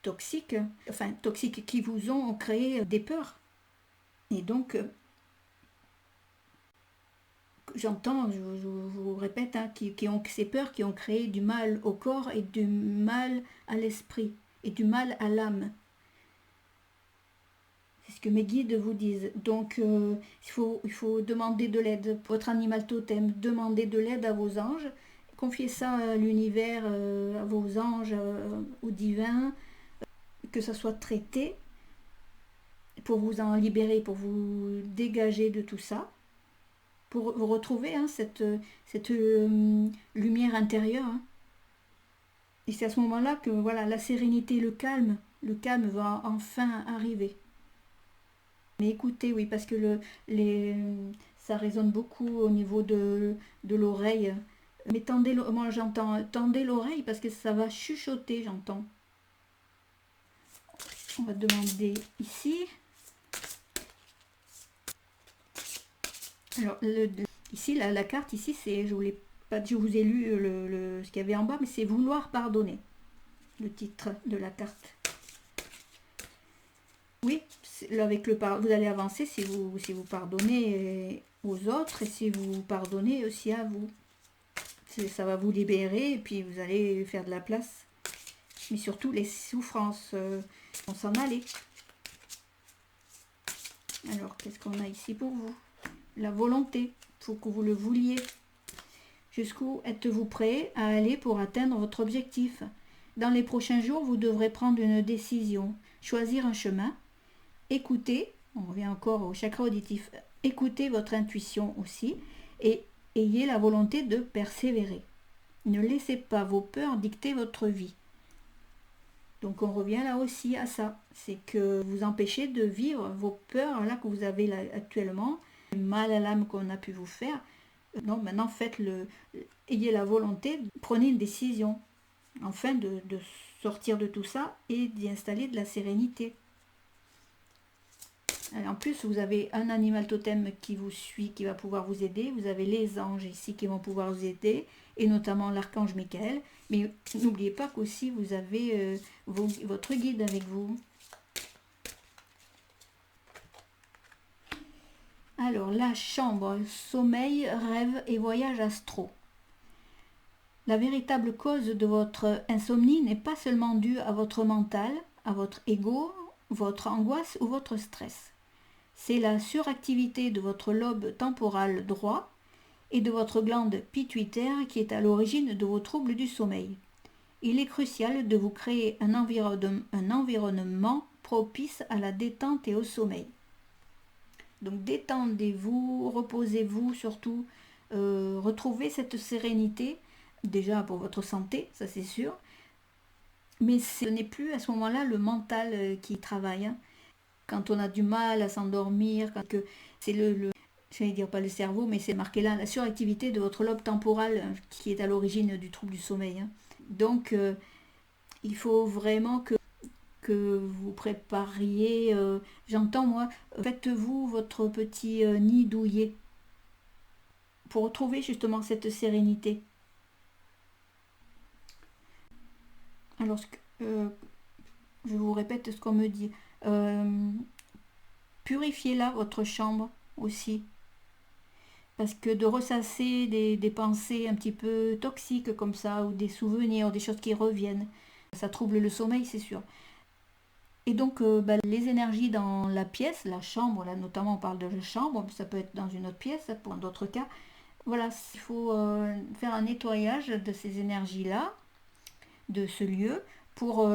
toxiques, enfin toxiques qui vous ont créé des peurs. Et donc, j'entends, je vous répète, hein, qui ont ces peurs qui ont créé du mal au corps et du mal à l'esprit et du mal à l'âme. C'est ce que mes guides vous disent. Donc, il faut demander de l'aide. Votre animal totem, demandez de l'aide à vos anges. Confiez ça à l'univers, à vos anges, au divin, que ça soit traité pour vous en libérer, pour vous dégager de tout ça, pour retrouver cette lumière intérieure. Hein. Et c'est à ce moment-là que voilà, la sérénité, le calme va enfin arriver. Mais écoutez, oui, parce que ça résonne beaucoup au niveau de l'oreille. Mais moi j'entends, tendez l'oreille parce que ça va chuchoter, j'entends. On va demander ici. Alors, ici, la carte, ici, c'est, je vous ai lu ce qu'il y avait en bas, mais c'est vouloir pardonner, le titre de la carte. Oui, avec vous allez avancer si vous pardonnez aux autres et si vous pardonnez aussi à vous. Ça va vous libérer et puis vous allez faire de la place. Mais surtout les souffrances vont s'en aller. Alors, qu'est-ce qu'on a ici pour vous? La volonté, il faut que vous le vouliez. Jusqu'où êtes-vous prêt à aller pour atteindre votre objectif? Dans les prochains jours, vous devrez prendre une décision, choisir un chemin. Écoutez, on revient encore au chakra auditif, écoutez votre intuition aussi et ayez la volonté de persévérer. Ne laissez pas vos peurs dicter votre vie. Donc on revient là aussi à ça, c'est que vous empêchez de vivre vos peurs là que vous avez là actuellement, le mal à l'âme qu'on a pu vous faire. Non, maintenant ayez la volonté, prenez une décision, enfin de sortir de tout ça et d'y installer de la sérénité. En plus, vous avez un animal totem qui vous suit, qui va pouvoir vous aider. Vous avez les anges ici qui vont pouvoir vous aider, et notamment l'archange Michael. Mais n'oubliez pas qu'aussi vous avez votre guide avec vous. Alors, la chambre, sommeil, rêve et voyage astro. La véritable cause de votre insomnie n'est pas seulement due à votre mental, à votre ego, votre angoisse ou votre stress. C'est la suractivité de votre lobe temporal droit et de votre glande pituitaire qui est à l'origine de vos troubles du sommeil. Il est crucial de vous créer un environnement propice à la détente et au sommeil. Donc détendez-vous, reposez-vous surtout, retrouvez cette sérénité, déjà pour votre santé, ça c'est sûr, mais ce n'est plus à ce moment-là le mental qui travaille. Hein. Quand on a du mal à s'endormir, c'est j'allais dire pas le cerveau, mais c'est marqué là, la suractivité de votre lobe temporal qui est à l'origine du trouble du sommeil. Hein. Donc, il faut vraiment que vous prépariez, j'entends moi, faites-vous votre petit nid douillet pour retrouver justement cette sérénité. Alors, je vous répète ce qu'on me dit. Purifiez là votre chambre aussi. Parce que de ressasser des pensées un petit peu toxiques comme ça, ou des souvenirs, des choses qui reviennent, ça trouble le sommeil, c'est sûr. Et donc, les énergies dans la pièce, la chambre, là notamment on parle de la chambre, ça peut être dans une autre pièce, pour d'autres cas. Voilà, il faut faire un nettoyage de ces énergies-là, de ce lieu, pour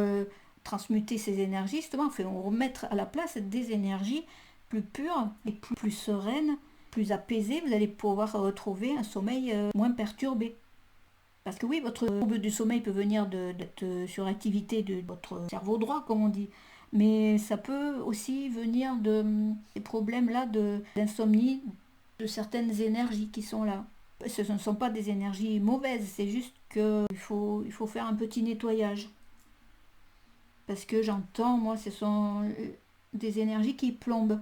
transmuter ces énergies, justement, on remettre à la place des énergies plus pure et plus sereine, plus apaisée. Vous allez pouvoir retrouver un sommeil moins perturbé. Parce que oui, votre trouble du sommeil peut venir de suractivité de votre cerveau droit, comme on dit. Mais ça peut aussi venir de ces problèmes-là d'insomnie, de certaines énergies qui sont là. Ce ne sont pas des énergies mauvaises, c'est juste qu'il faut faire un petit nettoyage. Parce que j'entends, moi, ce sont des énergies qui plombent.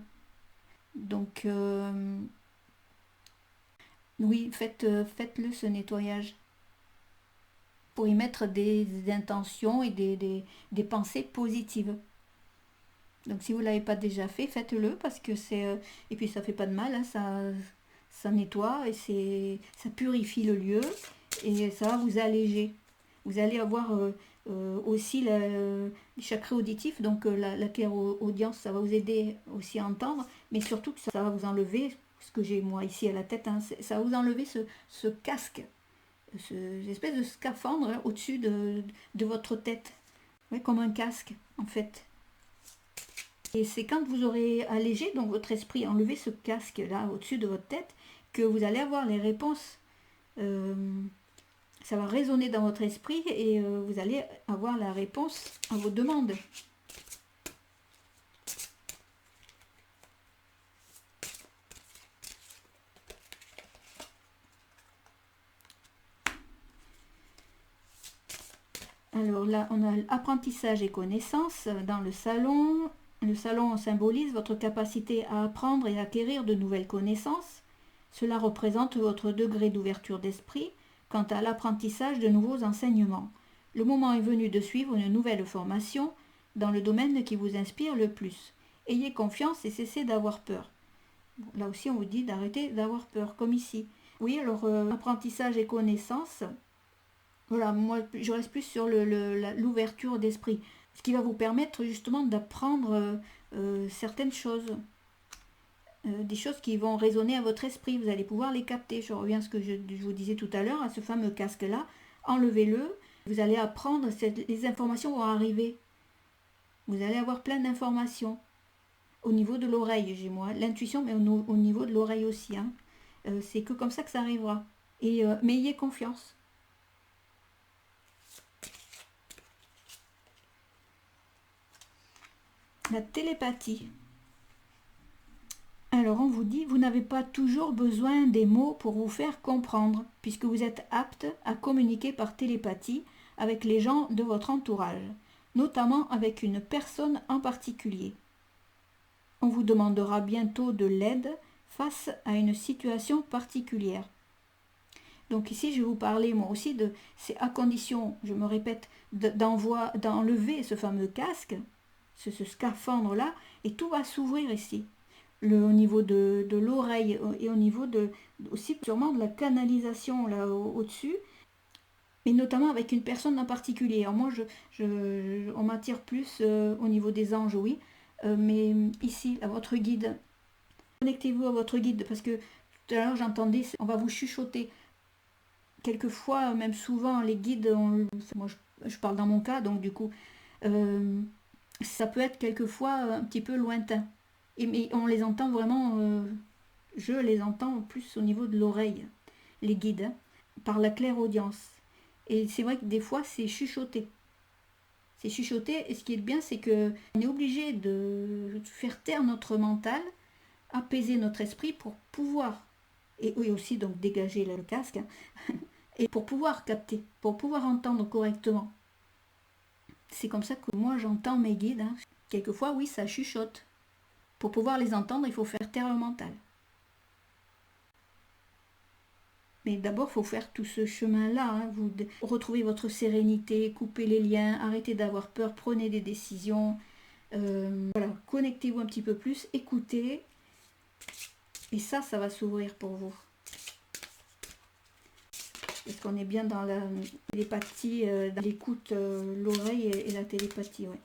Donc, oui, faites-le ce nettoyage. Pour y mettre des intentions et des pensées positives. Donc si vous ne l'avez pas déjà fait, faites-le parce que c'est... et puis ça fait pas de mal, hein, ça nettoie et ça purifie le lieu et ça va vous alléger. Vous allez avoir aussi les chakras auditifs, donc la clairaudience, ça va vous aider aussi à entendre, mais surtout que ça va vous enlever, ce que j'ai moi ici à la tête, hein, ça va vous enlever ce casque, cette espèce de scaphandre hein, au-dessus de votre tête, ouais, comme un casque en fait. Et c'est quand vous aurez allégé donc votre esprit, enlevé ce casque là au-dessus de votre tête, que vous allez avoir les réponses. Ça va résonner dans votre esprit et vous allez avoir la réponse à vos demandes. Alors là, on a l'apprentissage et connaissance dans le salon. Le salon symbolise votre capacité à apprendre et acquérir de nouvelles connaissances. Cela représente votre degré d'ouverture d'esprit quant à l'apprentissage de nouveaux enseignements. Le moment est venu de suivre une nouvelle formation dans le domaine qui vous inspire le plus. Ayez confiance et cessez d'avoir peur. Bon, là aussi, on vous dit d'arrêter d'avoir peur, comme ici. Oui, alors apprentissage et connaissance. Voilà, moi je reste plus sur l'ouverture d'esprit, ce qui va vous permettre justement d'apprendre certaines choses, des choses qui vont résonner à votre esprit, vous allez pouvoir les capter. Je reviens à ce que je vous disais tout à l'heure, à ce fameux casque-là, enlevez-le, vous allez apprendre, les informations vont arriver, vous allez avoir plein d'informations. Au niveau de l'oreille, j'ai moi, l'intuition, mais au niveau de l'oreille aussi, hein. C'est que comme ça que ça arrivera. Mais ayez confiance. La télépathie. Alors on vous dit, vous n'avez pas toujours besoin des mots pour vous faire comprendre, puisque vous êtes apte à communiquer par télépathie avec les gens de votre entourage, notamment avec une personne en particulier. On vous demandera bientôt de l'aide face à une situation particulière. Donc ici, je vais vous parler moi aussi c'est à condition, je me répète, d'enlever ce fameux casque, ce scaphandre-là, et tout va s'ouvrir ici. Au niveau de l'oreille et au niveau aussi sûrement de la canalisation là au-dessus, mais notamment avec une personne en particulier. Alors moi, on m'attire plus au niveau des anges, oui, mais ici, à votre guide. Connectez-vous à votre guide, parce que tout à l'heure, j'entendais, on va vous chuchoter. Quelquefois, même souvent, les guides, moi je parle dans mon cas, donc du coup, ça peut être quelquefois un petit peu lointain. Mais on les entend vraiment, je les entends plus au niveau de l'oreille, les guides, hein, par la clairaudience. Et c'est vrai que des fois, c'est chuchoté. C'est chuchoté, et ce qui est bien, c'est qu'on est obligé de faire taire notre mental, apaiser notre esprit pour pouvoir, et oui aussi donc dégager le casque, hein, et pour pouvoir capter, pour pouvoir entendre correctement. C'est comme ça que moi j'entends mes guides. Hein. Quelquefois, oui, ça chuchote. Pour pouvoir les entendre, il faut faire taire le mental. Mais d'abord, il faut faire tout ce chemin-là. Hein. Vous retrouvez votre sérénité, coupez les liens, arrêtez d'avoir peur, prenez des décisions. Voilà, connectez-vous un petit peu plus, écoutez. Et ça va s'ouvrir pour vous. Parce qu'on est bien dans la télépathie, dans l'écoute, l'oreille et la télépathie, ouais.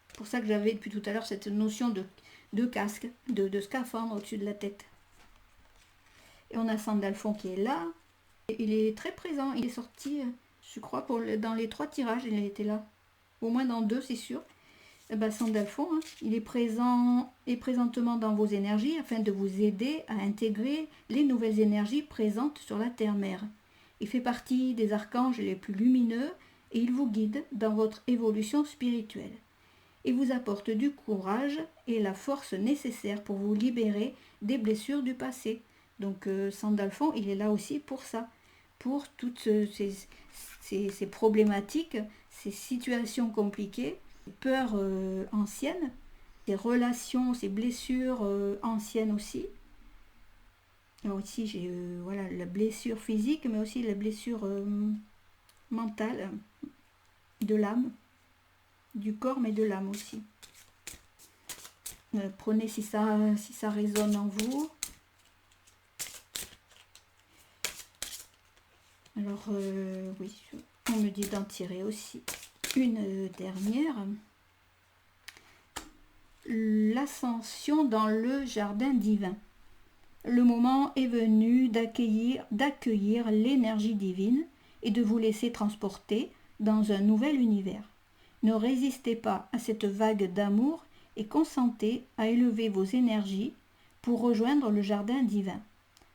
C'est pour ça que j'avais depuis tout à l'heure cette notion de casque, de scaphandre au-dessus de la tête. Et on a Sandalphon qui est là. Et il est très présent. Il est sorti, je crois, dans les 3 tirages, il était là. Au moins dans 2, c'est sûr. Sandalphon, hein, il est présent et présentement dans vos énergies afin de vous aider à intégrer les nouvelles énergies présentes sur la Terre-Mère. Il fait partie des archanges les plus lumineux et il vous guide dans votre évolution spirituelle. Il vous apporte du courage et la force nécessaire pour vous libérer des blessures du passé. Donc Sandalphon, il est là aussi pour ça, pour toutes ces problématiques, ces situations compliquées, ces peurs anciennes, ces relations, ces blessures anciennes aussi. Alors ici j'ai voilà, la blessure physique, mais aussi la blessure mentale, de l'âme, du corps, mais de l'âme aussi. Prenez si ça résonne en vous. Alors oui, on me dit d'en tirer aussi une dernière. L'ascension dans le jardin divin. Le moment est venu d'accueillir l'énergie divine et de vous laisser transporter dans un nouvel univers. Ne résistez pas à cette vague d'amour et consentez à élever vos énergies pour rejoindre le jardin divin.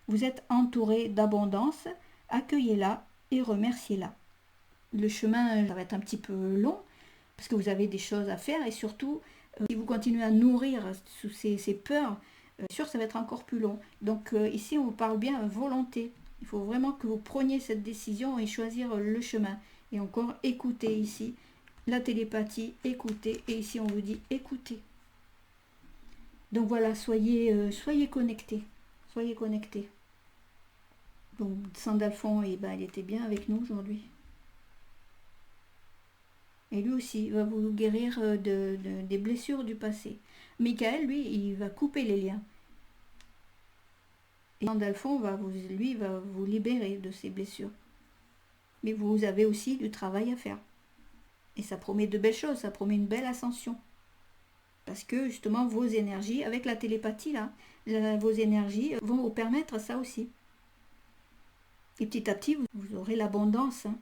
Vous êtes entouré d'abondance, accueillez-la et remerciez-la. Le chemin, ça va être un petit peu long parce que vous avez des choses à faire et surtout, si vous continuez à nourrir sous ces peurs, sûr ça va être encore plus long. Donc ici, on vous parle bien volonté. Il faut vraiment que vous preniez cette décision et choisir le chemin. Et encore, écoutez ici. La télépathie, écoutez. Et ici, on vous dit écoutez. Donc voilà, soyez connectés. Soyez connectés. Donc Sandalphon, il était bien avec nous aujourd'hui. Et lui aussi, va vous guérir des blessures du passé. Michael, lui, il va couper les liens. Et Sandalphon, va vous libérer de ces blessures. Mais vous avez aussi du travail à faire. Et ça promet de belles choses, ça promet une belle ascension. Parce que justement, vos énergies, avec la télépathie, vos énergies vont vous permettre ça aussi. Et petit à petit, vous aurez l'abondance. Hein.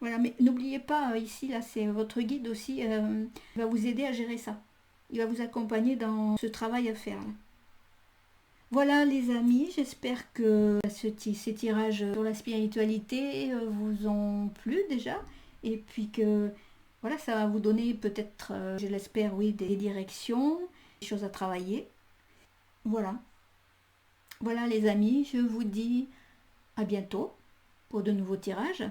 Voilà, mais n'oubliez pas, ici, là, c'est votre guide aussi, il va vous aider à gérer ça. Il va vous accompagner dans ce travail à faire. Là. Voilà les amis, j'espère que ces tirages sur la spiritualité vous ont plu déjà. Et puis que voilà, ça va vous donner peut-être, je l'espère, oui, des directions, des choses à travailler. Voilà. Voilà les amis, je vous dis à bientôt pour de nouveaux tirages.